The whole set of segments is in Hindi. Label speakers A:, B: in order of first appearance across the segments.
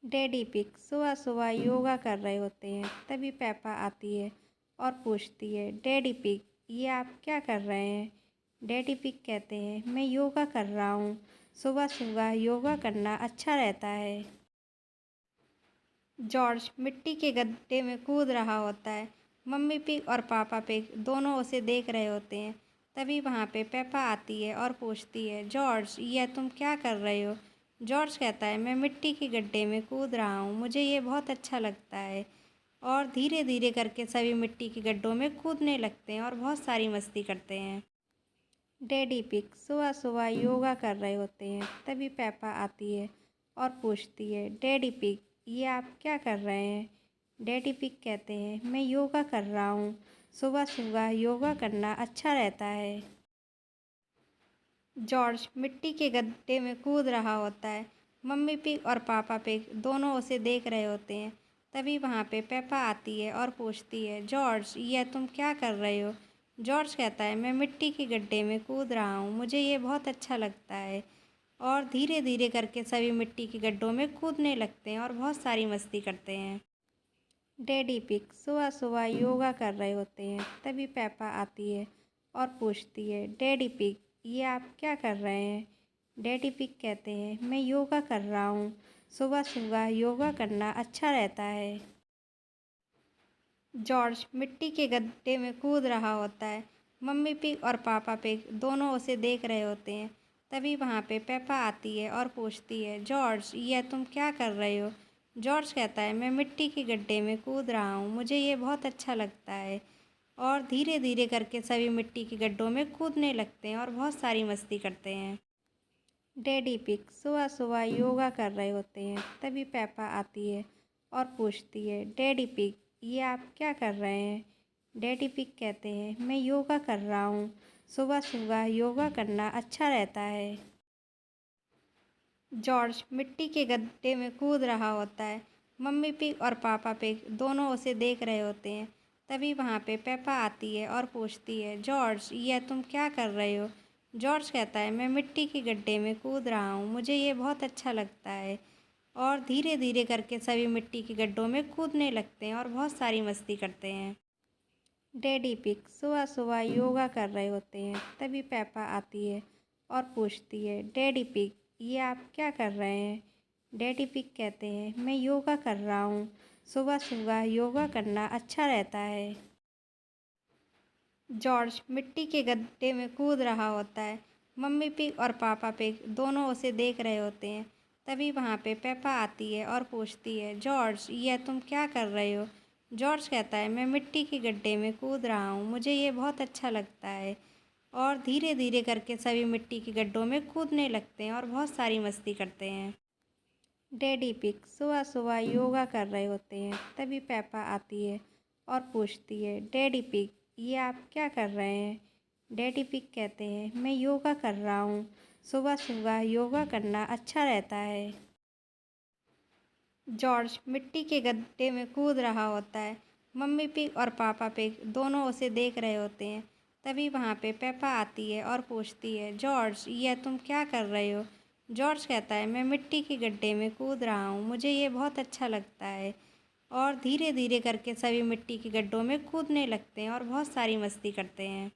A: डैडी पिग सुबह सुबह योगा कर रहे होते हैं। तभी पेपा आती है और पूछती है, डैडी पिग ये आप क्या कर रहे हैं? डैडी पिग कहते हैं, मैं योगा कर रहा हूँ। सुबह सुबह योगा करना अच्छा रहता है। जॉर्ज मिट्टी के गड्ढे में कूद रहा होता है। मम्मी पिग और पापा पिग दोनों उसे देख रहे होते हैं। तभी वहाँ पे पेपा आती है और पूछती है, जॉर्ज यह तुम क्या कर रहे हो? जॉर्ज कहता है, मैं मिट्टी के गड्ढे में कूद रहा हूँ, मुझे ये बहुत अच्छा लगता है। और धीरे धीरे करके सभी मिट्टी के गड्ढों में कूदने लगते हैं और बहुत सारी मस्ती करते हैं। डैडी पिग सुबह सुबह योगा कर रहे होते हैं। तभी पेपा आती है और पूछती है, डैडी पिग ये आप क्या कर रहे हैं? डैडी पिग कहते हैं, मैं योगा कर रहा हूँ। सुबह सुबह योगा करना अच्छा रहता है। जॉर्ज मिट्टी के गड्ढे में कूद रहा होता है। मम्मी पिग और पापा पिग दोनों उसे देख रहे होते हैं। तभी वहाँ पे पेपा आती है और पूछती है, जॉर्ज यह तुम क्या कर रहे हो? जॉर्ज कहता है, मैं मिट्टी के गड्ढे में कूद रहा हूँ, मुझे ये बहुत अच्छा लगता है। और धीरे धीरे करके सभी मिट्टी के गड्ढों में कूदने लगते हैं और बहुत सारी मस्ती करते हैं। डैडी पिग सुबह सुबह योगा कर रहे होते हैं। तभी पेपा आती है और पूछती है, डैडी पिग ये आप क्या कर रहे हैं? डैडी पिग कहते हैं, मैं योगा कर रहा हूँ। सुबह सुबह योगा करना अच्छा रहता है। जॉर्ज मिट्टी के गड्ढे में कूद रहा होता है। मम्मी पिग और पापा पिग दोनों उसे देख रहे होते हैं। तभी वहाँ पे पेपा आती है और पूछती है, जॉर्ज यह तुम क्या कर रहे हो? जॉर्ज कहता है, मैं मिट्टी के गड्ढे में कूद रहा हूँ, मुझे ये बहुत अच्छा लगता है। और धीरे धीरे करके सभी मिट्टी के गड्ढों में कूदने लगते हैं और बहुत सारी मस्ती करते हैं। डैडी पिग सुबह सुबह योगा कर रहे होते हैं। तभी पेपा आती है और पूछती है, डैडी पिग ये आप क्या कर रहे हैं? डैडी पिग कहते हैं, मैं योगा कर रहा हूँ। सुबह सुबह योगा करना अच्छा रहता है। जॉर्ज मिट्टी के गड्ढे में कूद रहा होता है। मम्मी पिग और पापा पिग दोनों उसे देख रहे होते हैं। तभी वहाँ पे पेपा आती है और पूछती है, जॉर्ज यह तुम क्या कर रहे हो? जॉर्ज कहता है, मैं मिट्टी के गड्ढे में कूद रहा हूँ, मुझे ये बहुत अच्छा लगता है। और धीरे धीरे करके सभी मिट्टी के गड्ढों में कूदने लगते हैं और बहुत सारी मस्ती करते हैं। डैडी पिग सुबह सुबह योगा कर रहे होते हैं। तभी पेपा आती है और पूछती है, डैडी पिग ये आप क्या कर रहे हैं? डैडी पिग कहते हैं, मैं योगा कर रहा हूँ। सुबह सुबह योगा करना अच्छा रहता है। जॉर्ज मिट्टी के गड्ढे में कूद रहा होता है। मम्मी पिग और पापा पिग दोनों उसे देख रहे होते हैं। तभी वहाँ पे पेपा आती है और पूछती है, जॉर्ज यह तुम क्या कर रहे हो? जॉर्ज कहता है, मैं मिट्टी के गड्ढे में कूद रहा हूँ, मुझे ये बहुत अच्छा लगता है। और धीरे धीरे करके सभी मिट्टी के गड्ढों में कूदने लगते हैं और बहुत सारी मस्ती करते हैं। डैडी पिग सुबह सुबह योगा कर रहे होते हैं। तभी पेपा आती है और पूछती है, डैडी पिग ये आप क्या कर रहे हैं? डैडी पिग कहते हैं, मैं योगा कर रहा हूँ। सुबह सुबह योगा करना अच्छा रहता है। जॉर्ज मिट्टी के गड्ढे में कूद रहा होता है। मम्मी पिग और पापा पिग दोनों उसे देख रहे होते हैं। तभी वहाँ पे पेपा आती है और पूछती है, जॉर्ज यह तुम क्या कर रहे हो? जॉर्ज कहता है, मैं मिट्टी के गड्ढे में कूद रहा हूँ, मुझे ये बहुत अच्छा लगता है। और धीरे धीरे करके सभी मिट्टी के गड्ढों में कूदने लगते हैं और बहुत सारी मस्ती करते हैं।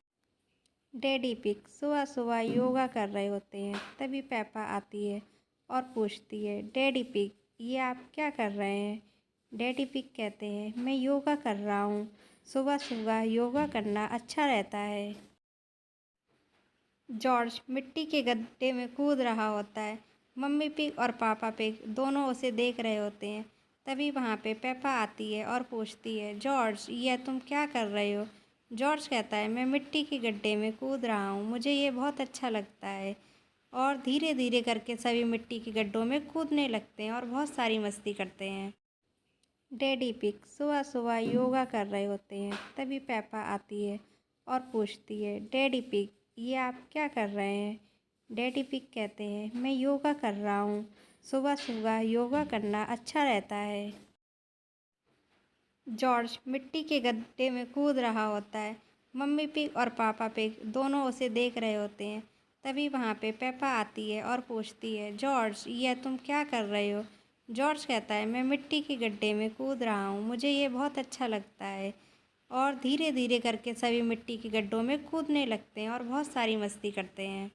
A: डैडी पिग सुबह सुबह योगा कर रहे होते हैं। तभी पेपा आती है और पूछती है, डैडी पिग ये आप क्या कर रहे हैं? डैडी पिग कहते हैं, मैं योगा कर रहा हूँ। सुबह सुबह योगा करना अच्छा रहता है। जॉर्ज मिट्टी के गड्ढे में कूद रहा होता है। मम्मी पिग और पापा पिग दोनों उसे देख रहे होते हैं। तभी वहाँ पे पेपा आती है और पूछती है, जॉर्ज यह तुम क्या कर रहे हो? जॉर्ज कहता है, मैं मिट्टी के गड्ढे में कूद रहा हूँ, मुझे ये बहुत अच्छा लगता है। और धीरे धीरे करके सभी मिट्टी के गड्ढों में कूदने लगते हैं और बहुत सारी मस्ती करते हैं। डैडी पिग सुबह सुबह योगा कर रहे होते हैं। तभी पेपा आती है और पूछती है, डैडी पिग ये आप क्या कर रहे हैं? डैडी पिग कहते हैं, मैं योगा कर रहा हूँ। सुबह सुबह योगा करना अच्छा रहता है। जॉर्ज मिट्टी के गड्ढे में कूद रहा होता है। मम्मी पिग और पापा पिग दोनों उसे देख रहे होते हैं। तभी वहाँ पे पेपा आती है और पूछती है, जॉर्ज यह तुम क्या कर रहे हो? जॉर्ज कहता है, मैं मिट्टी के गड्ढे में कूद रहा हूँ, मुझे ये बहुत अच्छा लगता है। और धीरे धीरे करके सभी मिट्टी के गड्ढों में कूदने लगते हैं और बहुत सारी मस्ती करते हैं।